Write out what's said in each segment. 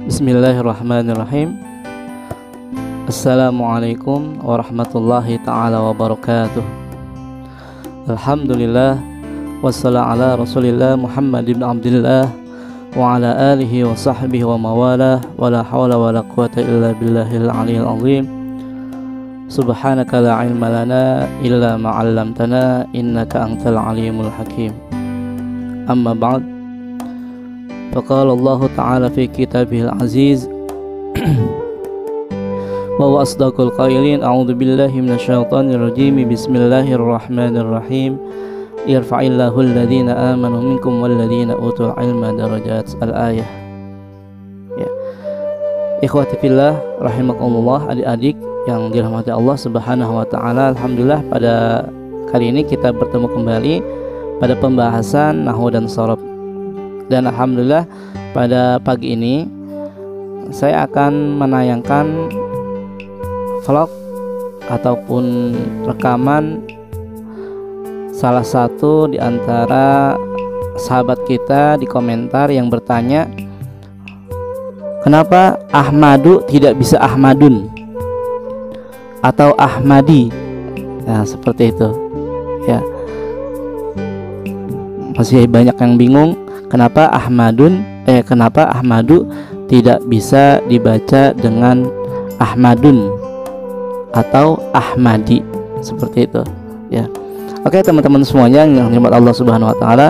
Bismillahirrahmanirrahim. Assalamualaikum warahmatullahi ta'ala wabarakatuh. Alhamdulillah wassalatu ala rasulillah Muhammad ibn Abdillah wa ala alihi wa sahbihi wa mawalah wa la hawla wa la quwata illa billahil aliyil azim. Subhanaka la ilma lana illa ma'allamtana innaka antal alimul hakim. Amma ba'd. Faqala Allah Ta'ala fi kitabihil aziz wa huwa asdaqul qailin. A'udzu billahi minasyaitonir rajim. Bismillahirrahmanirrahim. Yarfa'illahu alladhina amanu minkum walladhina utul ilma darajat. Al-ayah. Ya. Ikhwati fillah rahimakumullah, adik-adik yang dirahmati Allah Subhanahu wa taala. Alhamdulillah pada kali ini kita bertemu kembali pada pembahasan nahwu dan shorab. Dan alhamdulillah pada pagi ini saya akan menayangkan vlog ataupun rekaman salah satu di antara sahabat kita di komentar yang bertanya, kenapa Ahmadu tidak bisa Ahmadun atau Ahmadi? Nah, seperti itu ya. Masih banyak yang bingung kenapa kenapa Ahmadu tidak bisa dibaca dengan Ahmadun atau Ahmadi, seperti itu ya. Oke teman-teman semuanya yang dirahmati Allah Subhanahu wa taala,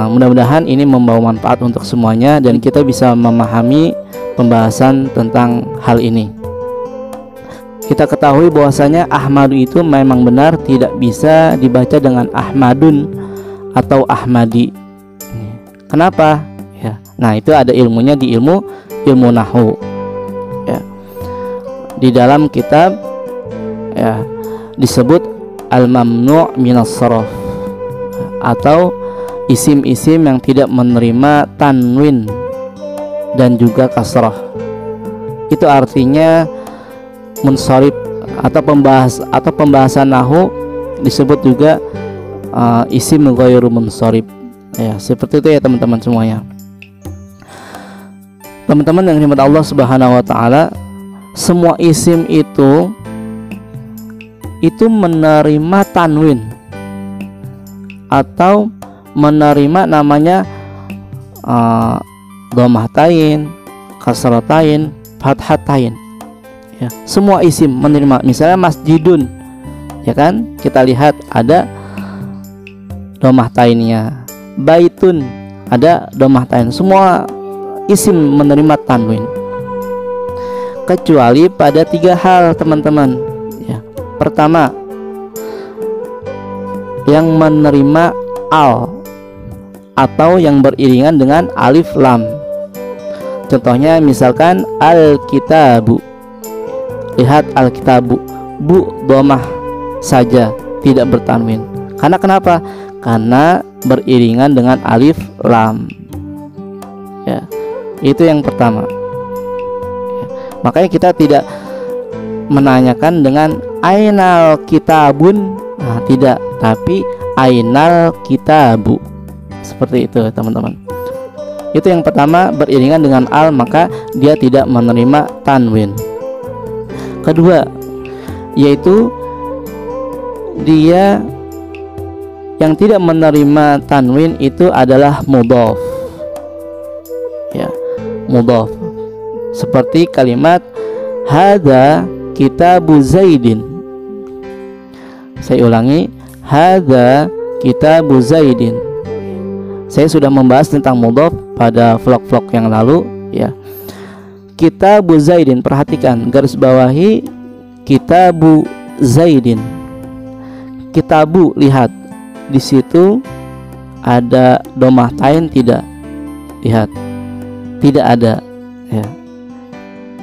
mudah-mudahan ini membawa manfaat untuk semuanya dan kita bisa memahami pembahasan tentang hal ini. Kita ketahui bahwasanya Ahmadu itu memang benar tidak bisa dibaca dengan Ahmadun atau Ahmadi. Kenapa? Ya. Nah, itu ada ilmunya di ilmu nahwu. Ya. Di dalam kitab ya disebut al-mamnu' minas sharaf atau isim-isim yang tidak menerima tanwin dan juga kasrah. Itu artinya munsharif atau pembahasan nahwu disebut juga isim ghairu munsharif. Ya, seperti itu ya teman-teman semuanya. Teman-teman yang dirahmati Allah Subhanahu wa taala, semua isim itu menerima tanwin atau menerima namanya dhammatain, kasratain, fathatain. Ya, semua isim menerima. Misalnya masjidun, ya kan? Kita lihat ada dhammaitainnya. Baitun ada dhammatain. Semua isim menerima tanwin kecuali pada 3 hal teman-teman ya. Pertama, yang menerima al atau yang beriringan dengan alif lam. Contohnya misalkan al-kitabu. Lihat al-kitabu, bu dhammah saja, tidak bertanwin. Karena kenapa? Karena beriringan dengan alif lam ya. Itu yang pertama ya. Makanya kita tidak menanyakan dengan ainal kitabun, nah tidak, tapi ainal kitabu, seperti itu teman-teman. Itu yang pertama, beriringan dengan al, maka dia tidak menerima tanwin. Kedua, yaitu dia yang tidak menerima tanwin itu adalah mudhaf ya, mudhaf. Seperti kalimat hadza kitabu Zaidin. Saya ulangi, hadza kitabu Zaidin. Saya sudah membahas tentang mudhaf pada vlog-vlog yang lalu ya. Kitabu Zaidin, perhatikan garis bawahi kitabu Zaidin. Kitabu, lihat di situ ada dhammatain tidak? Lihat, tidak ada ya.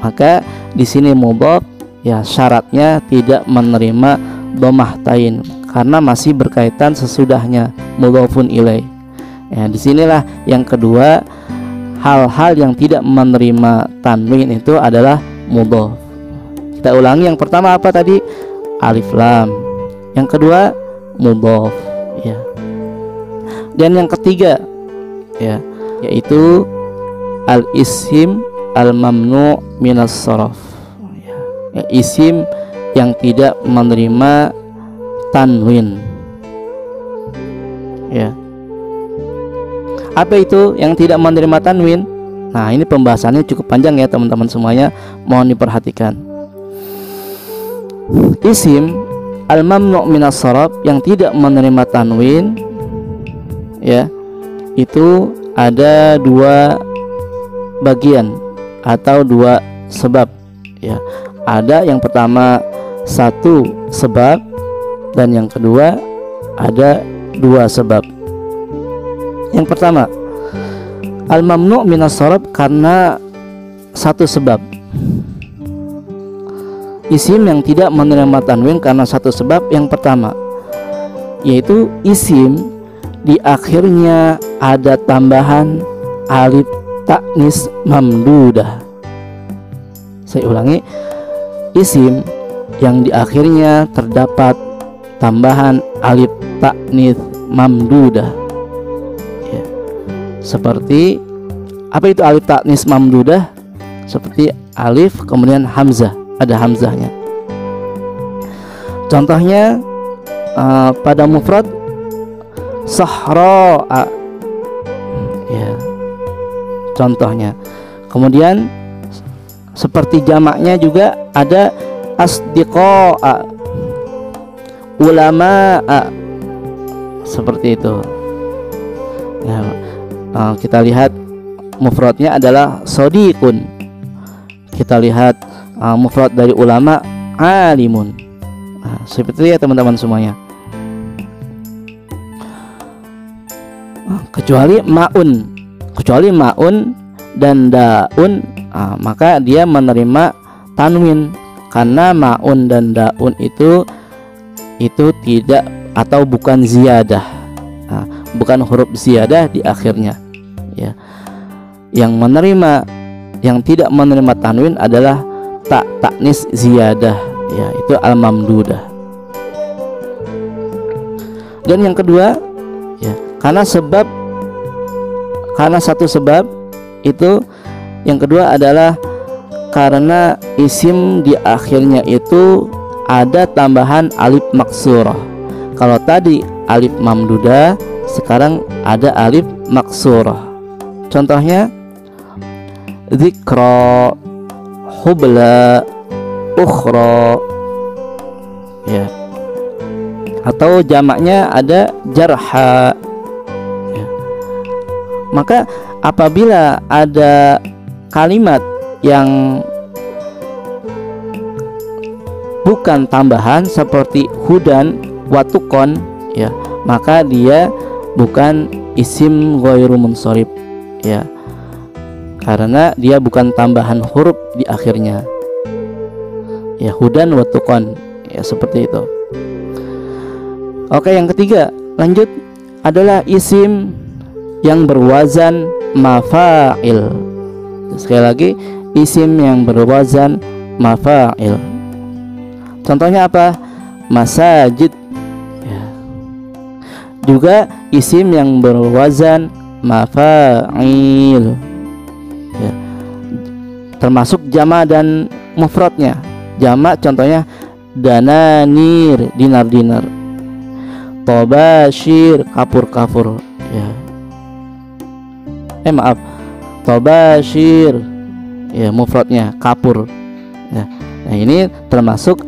Maka di sini mudhaf ya, syaratnya tidak menerima dhammatain karena masih berkaitan sesudahnya mudhafun ilaih. Ya, disinilah yang kedua, hal-hal yang tidak menerima tanwin itu adalah mudhaf. Kita ulangi, yang pertama apa tadi? Alif lam. Yang kedua mudhaf ya. Dan yang ketiga ya, yaitu al-isim al-mamnu' minas sharaf, ya, isim yang tidak menerima tanwin. Ya. Apa itu yang tidak menerima tanwin? Nah, ini pembahasannya cukup panjang ya teman-teman semuanya, mohon diperhatikan. Isim al-mamnu' minas sharaf yang tidak menerima tanwin, ya, itu ada dua bagian atau dua sebab, ya. Ada yang pertama satu sebab, dan yang kedua ada dua sebab. Yang pertama, al-mamnu' minas sharaf karena satu sebab. Isim yang tidak menerima tanwin karena satu sebab yang pertama, yaitu isim di akhirnya ada tambahan alif ta'nis mamdudah. Saya ulangi, isim yang di akhirnya terdapat tambahan alif ta'nis mamdudah, ya. Seperti apa itu alif ta'nis mamdudah? Seperti alif kemudian hamzah, ada hamzahnya. Contohnya pada mufrad sahra'a, ya, contohnya. Kemudian seperti jamaknya juga ada asdiqa'a, ulama'a, seperti itu. Ya, kita lihat mufradnya adalah sodiqun. Kita lihat mufrad dari ulama alimun. Nah, seperti itu ya teman-teman semuanya. Kecuali ma'un dan daun, maka dia menerima tanwin karena ma'un dan daun itu tidak atau bukan ziyadah, bukan huruf ziyadah di akhirnya, ya. Yang tidak menerima tanwin adalah ta'nis ziyadah, ya, itu al-mamdudah. Dan yang kedua, ya, karena satu sebab itu, yang kedua adalah karena isim di akhirnya itu ada tambahan alif maksurah. Kalau tadi alif mamdudah, sekarang ada alif maksurah. Contohnya dzikra, hubla, ukhra, ya. Atau jamaknya ada jarha, ya. Maka apabila ada kalimat yang bukan tambahan seperti hudan, watukon, ya, maka dia bukan isim ghairu munsharif, ya, karena dia bukan tambahan huruf di akhirnya, ya, hudan watukon, ya, seperti itu. Oke, yang ketiga, lanjut, adalah isim yang berwazan mafa'il. Sekali lagi, isim yang berwazan mafa'il. Contohnya apa? Masajid, ya. Juga isim yang berwazan mafa'il, ya. Termasuk jama' dan mufradnya. Jama' contohnya dananir, dinar-dinar. Tobashir, kapur-kapur, ya. Maaf, tobashir, ya, mufradnya kapur, ya. Nah, ini termasuk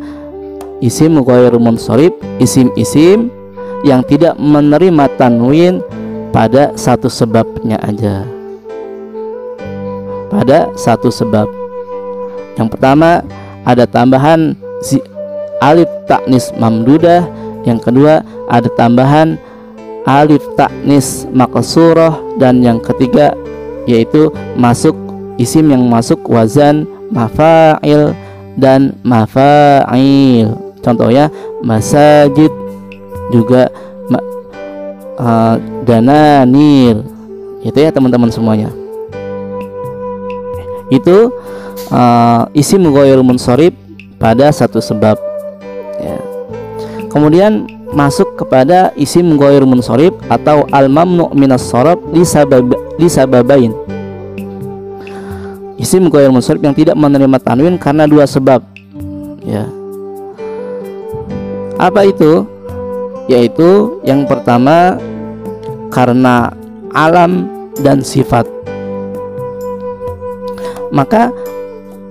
isim ghairu munsharif, isim-isim yang tidak menerima tanwin pada satu sebabnya aja, pada satu sebab. Yang pertama ada tambahan alif ta'nis mamdudah, yang kedua ada tambahan alif ta'nis maqsurah, dan yang ketiga yaitu masuk isim yang masuk wazan mafa'il dan mafa'il. Contohnya masajid, juga dananir. Itu ya teman-teman semuanya. Itu isim ghairu munsharif pada satu sebab, ya. Kemudian masuk kepada isim ghairu munsharif atau al-mamnu' minas sharaf li sababain. isim ghair munsharif yang tidak menerima tanwin karena dua sebab, ya. Apa itu? Yaitu yang pertama karena alam dan sifat. Maka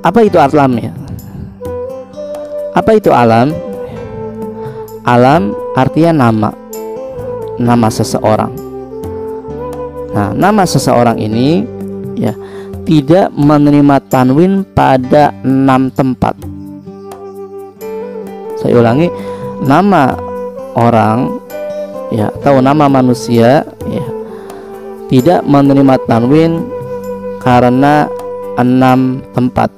apa itu alam ya? Apa itu alam? Alam artinya nama seseorang. Nah, nama seseorang ini ya tidak menerima tanwin pada 6 tempat. Saya ulangi, nama orang ya atau nama manusia ya tidak menerima tanwin karena 6 tempat.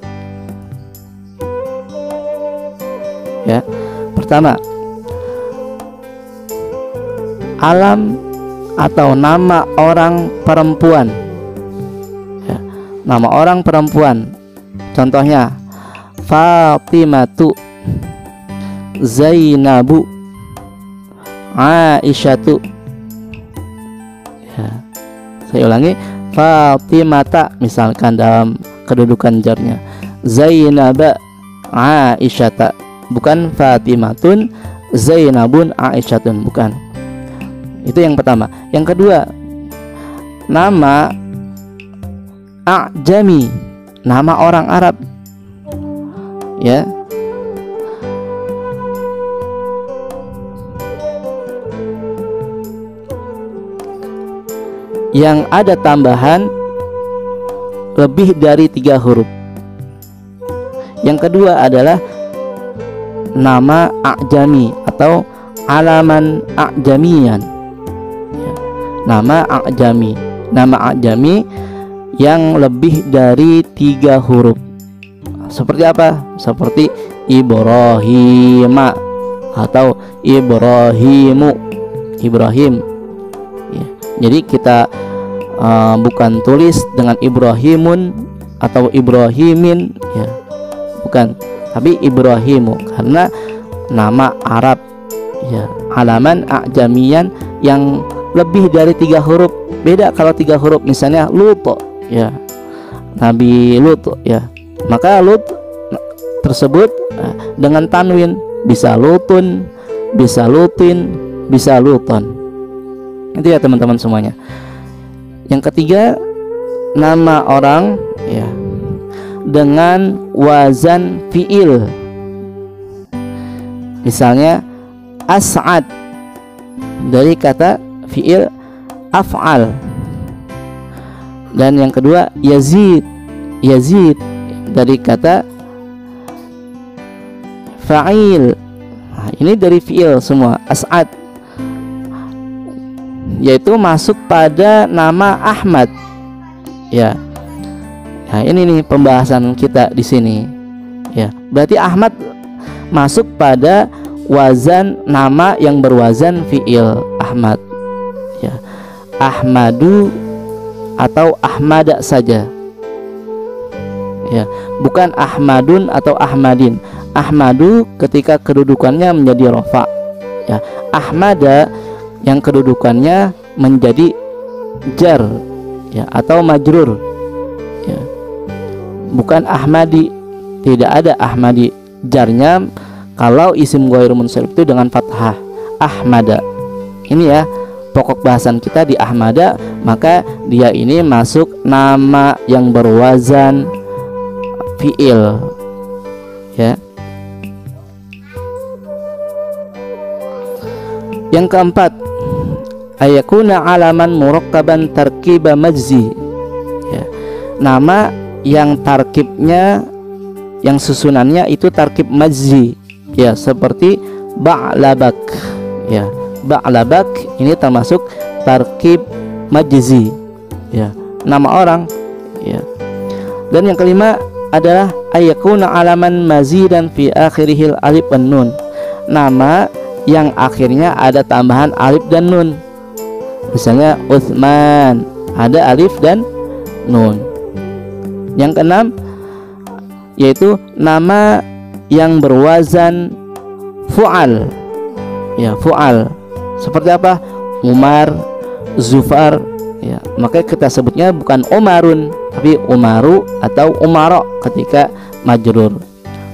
Ya. Pertama, alam atau nama orang perempuan. Ya. Nama orang perempuan. Contohnya Fatimatu, Zainabu, Aisyatu. Ya. Saya ulangi, Fatimata misalkan dalam kedudukan jarnya, Zainaba, Aisyata, bukan Fatimatun, Zainabun, Aisyatun, bukan. Itu yang pertama. Yang kedua, nama A'jami, nama orang Arab, ya. Yang ada tambahan lebih dari 3 huruf. Yang kedua adalah nama A'jami atau alaman A'jamiyan, ya. Nama A'jami, nama A'jami yang lebih dari 3 huruf. Seperti apa? Seperti Ibrahima atau Ibrahimu, Ibrahim, ya. Jadi kita bukan tulis dengan Ibrahimun atau Ibrahimin, ya, bukan, tapi Ibrahimu karena nama Arab, ya, alaman A'jamiyan yang lebih dari 3 huruf. Beda kalau 3 huruf, misalnya Lut, ya, Nabi Lut, ya, maka Lut tersebut dengan tanwin, bisa Lutun, bisa Lutin, bisa Luton. Itu ya teman-teman semuanya. Yang ketiga, nama orang ya dengan wazan fiil. Misalnya As'ad dari kata fiil af'al. Dan yang kedua Yazid, Yazid dari kata fa'il. Nah, ini dari fiil semua. As'ad yaitu masuk pada nama Ahmad, ya. Nah, ini nih pembahasan kita di sini, ya. Berarti Ahmad masuk pada wazan nama yang berwazan fiil Ahmad, ya. Ahmadu atau Ahmada saja, ya, bukan Ahmadun atau Ahmadin. Ahmadu ketika kedudukannya menjadi rofa, ya. Ahmada yang kedudukannya menjadi jar, ya, atau majrur, ya. Bukan Ahmadi, tidak ada Ahmadi. Jarnya kalau isim ghair munsharif itu dengan fathah, Ahmada. Ini ya pokok bahasan kita di Ahmada, maka dia ini masuk nama yang berwazan fiil, ya. Yang keempat, ayakuna alaman murakkaban tarkiba majzi, ya. Nama yang tarkibnya, yang susunannya itu tarkib majzi, ya, seperti Ba'labak, ya. Ba'labak ini termasuk tarkib majzi, ya, nama orang, ya. Dan yang kelima adalah ayakuna alaman mazidan fi akhirihil alif wan nun, nama yang akhirnya ada tambahan alif dan nun. Misalnya Utsman, ada alif dan nun. Yang keenam yaitu nama yang berwazan fu'al, ya, fu'al. Seperti apa? Umar, Zufar, ya, maka kita sebutnya bukan Umarun tapi Umaru atau Umaro ketika majrur.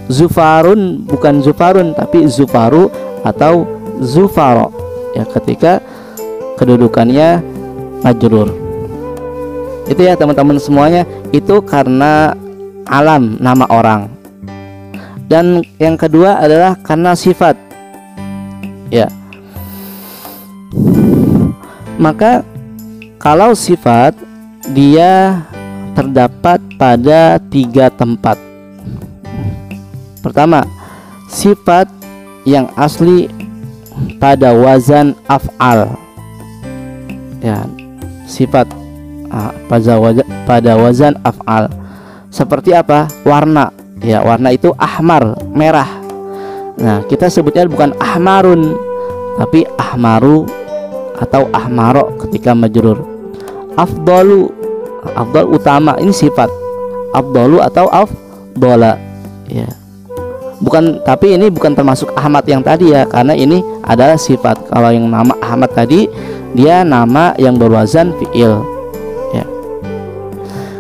Zufarun bukan Zufarun tapi Zufaru atau Zufaro ya ketika kedudukannya majrur. Itu ya teman-teman semuanya, itu karena alam nama orang. Dan yang kedua adalah karena sifat ya. Maka kalau sifat dia terdapat pada 3 tempat. Pertama, sifat yang asli pada wazan af'al ya, sifat pada wazan af'al. Seperti apa? Warna ya, warna itu ahmar, merah. Nah, kita sebutnya bukan ahmarun tapi ahmaru atau ahmaro ketika majrur. Afdalu, afdal utama, ini sifat. Afdalu atau afdala ya. Bukan, tapi ini bukan termasuk Ahmad yang tadi ya, karena ini adalah sifat. Kalau yang nama Ahmad tadi dia nama yang berwazan fi'il ya.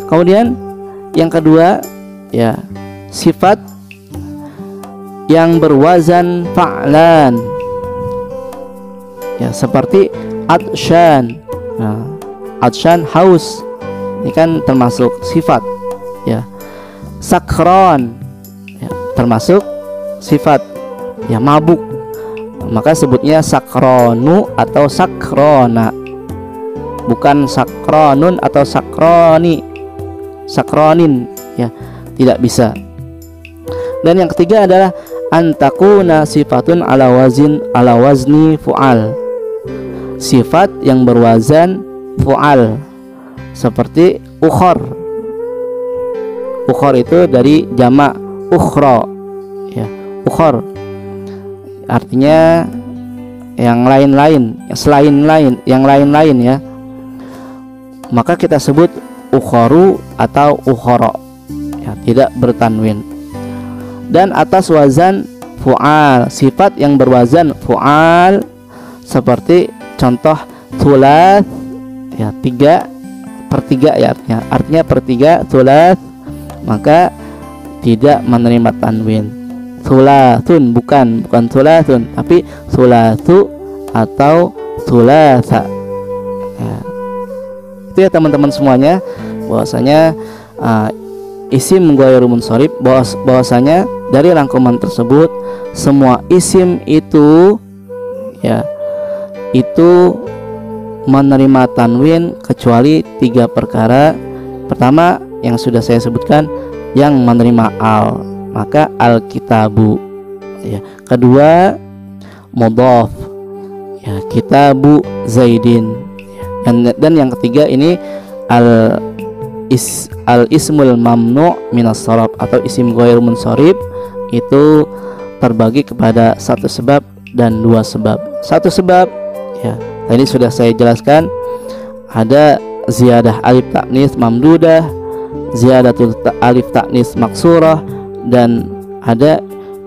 Kemudian yang kedua ya, sifat yang berwazan fa'lan ya, seperti atsyan. Nah, atsyan haus, ini kan termasuk sifat ya. Sakron ya, termasuk sifat ya, mabuk, maka sebutnya sakronu atau sakrona, bukan sakronun atau sakroni, sakronin ya, tidak bisa. Dan yang ketiga adalah antakuna sifatun ala wazni fu'al, sifat yang berwazan fu'al, seperti ukhor. Ukhor itu dari jamak ukhra ya, ukhor artinya yang lain-lain, selain lain, yang lain-lain ya. Maka kita sebut ukhoru atau ukhoro ya, tidak bertanwin. Dan atas wazan fu'al, sifat yang berwazan fu'al, seperti contoh thulath ya, 3/3 ya, artinya per 3 thulath, maka tidak menerima tanwin. Thulathun bukan thulathun tapi thulathu atau thulatha ya. Itu ya teman-teman semuanya, bahwasanya isim ghairu munsharif, bahwasanya dari rangkuman tersebut semua isim itu ya, itu menerima tanwin kecuali 3 perkara. Pertama yang sudah saya sebutkan, yang menerima al, maka al-kitabu ya. Kedua mudhaf ya, kitabu zaidin ya. Dan yang ketiga ini al-ismul mamnu' minas sharaf atau isim ghairu munsharif, itu terbagi kepada 1 sebab dan 2 sebab. 1 sebab ya, tadi sudah saya jelaskan, ada ziyadah alif ta'nis mamdudah, ziyadatul alif ta'nis maksurah, dan ada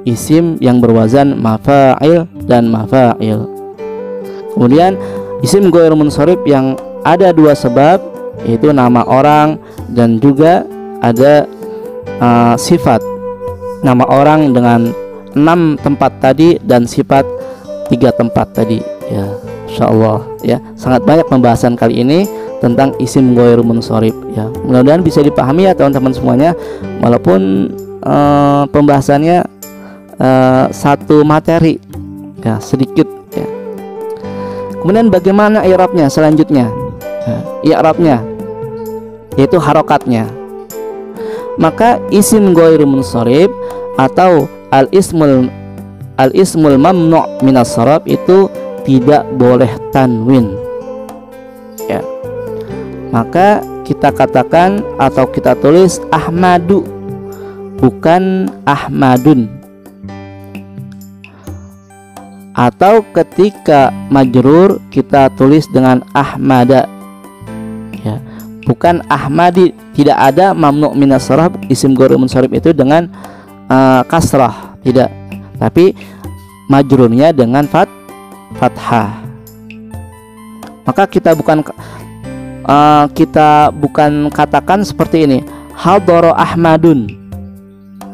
isim yang berwazan mafa'il dan mafa'il. Kemudian isim ghairu munsharif yang ada 2 sebab, yaitu nama orang dan juga ada sifat. Nama orang dengan 6 tempat tadi dan sifat 3 tempat tadi ya. Insyaallah ya, sangat banyak pembahasan kali ini tentang isim ghairu munsharif ya. Mudah-mudahan bisa dipahami ya teman-teman semuanya, walaupun pembahasannya 1 materi ya, sedikit ya. Kemudian bagaimana i'rabnya selanjutnya? I'rabnya yaitu harokatnya. Maka isim ghairu munsharif atau al-ismul mamnu' minas sharaf itu tidak boleh tanwin ya. Maka kita katakan atau kita tulis Ahmadu, bukan Ahmadun. Atau ketika majrur kita tulis dengan Ahmada ya, bukan Ahmadi. Tidak ada mamnu' minas sharaf isim ghairu munsharif itu dengan kasrah, tidak, tapi majrurnya dengan fathah. Maka kita bukan kita bukan katakan seperti ini, hadara Ahmadun,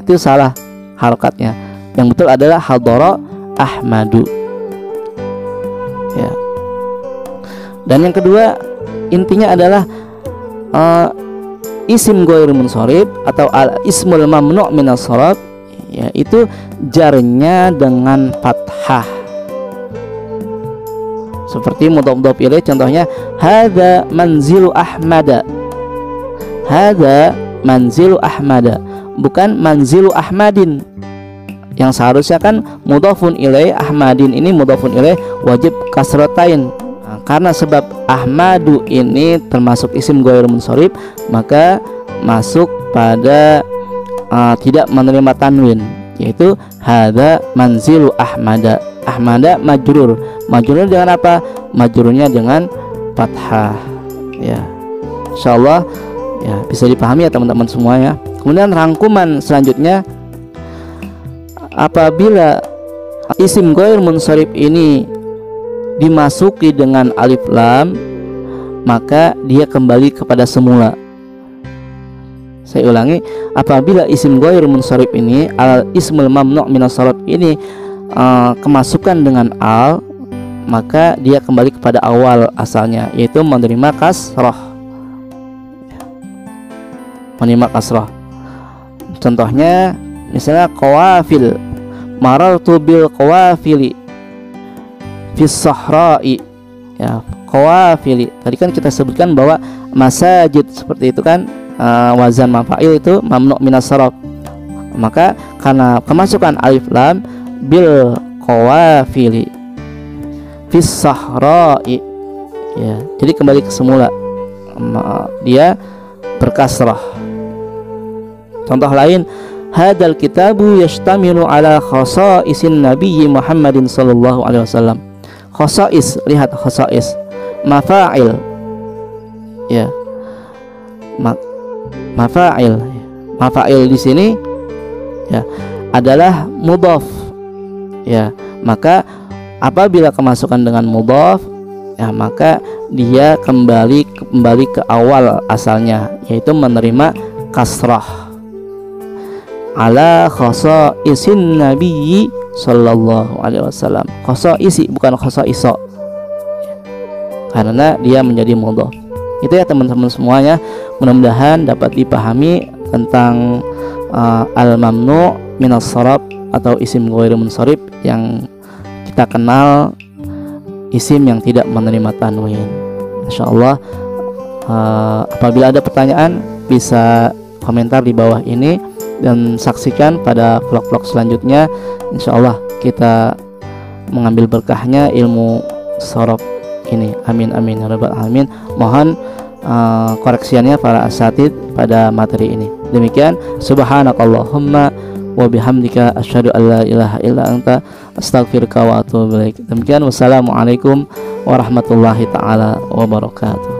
itu salah harokatnya. Yang betul adalah hadara Ahmadu, ya. Dan yang kedua, intinya adalah isim ghair munsharif atau al ismul mamnu' minas sharaf, yaitu jarnya dengan fathah. Seperti mudhaf ilaih, contohnya hadza manzilu Ahmada. Hadza manzilu Ahmada, bukan manzilu Ahmadin. Yang seharusnya kan mudhafun ilaih, Ahmadin ini mudhafun ilaih wajib kasratain. Nah, karena sebab Ahmadu ini termasuk isim ghair munsharif, maka masuk pada tidak menerima tanwin, yaitu hadza manzilu Ahmada. Ahmada majrur. Majrurnya dengan apa? Majrurnya dengan fathah, ya. Insyaallah ya bisa dipahami ya teman-teman semuanya. Kemudian rangkuman selanjutnya, apabila isim ghair munsharif ini dimasuki dengan alif lam, maka dia kembali kepada semula. Saya ulangi, apabila isim ghair munsharif ini al ismul mamnu' minas sharaf ini kemasukan dengan al, maka dia kembali kepada awal asalnya, yaitu menerima kasrah. Menerima kasrah. Contohnya misalnya qawafil, marartu bil qawafili fis sahra'i, ya. Qawafili tadi kan kita sebutkan bahwa masajid seperti itu kan, wazan mafa'il itu mamnu' minas sharaf. Maka karena kemasukan alif lam, bil qawafili fis sahra'i, ya, jadi kembali ke semula, dia berkasrah. Contoh lain, hadzal kitabu yashtamilu ala khasaisin nabiyyi Muhammadin sallallahu alaihi wasallam. Khasais, lihat khasais, mafa'il, ya, mafa'il. Mafa'il di sini, ya, adalah mudhaf, ya. Maka apabila kemasukan dengan mudhaf, ya, maka dia kembali ke awal asalnya, yaitu menerima kasrah. Ala khasaisin nabiyyi sallallahu alaihi wasallam. Khasaisi bukan khasaiso, karena dia menjadi mudhaf. Itu ya teman-teman semuanya, mudah-mudahan dapat dipahami tentang al-mamnu' minas sharaf atau isim ghair munsharif yang kita kenal isim yang tidak menerima tanwin. Insyaallah apabila ada pertanyaan bisa komentar di bawah ini dan saksikan pada vlog-vlog selanjutnya. Insyaallah kita mengambil berkahnya ilmu sharaf ini. Amin amin ya rabbal alamin. Mohon koreksiannya para asatid pada materi ini. Demikian, subhanakallahumma wa bihamdika asyhadu an la ilaha illa anta astaghfiruka wa atubu ilaik. Demikian, wassalamualaikum warahmatullahi taala wabarakatuh.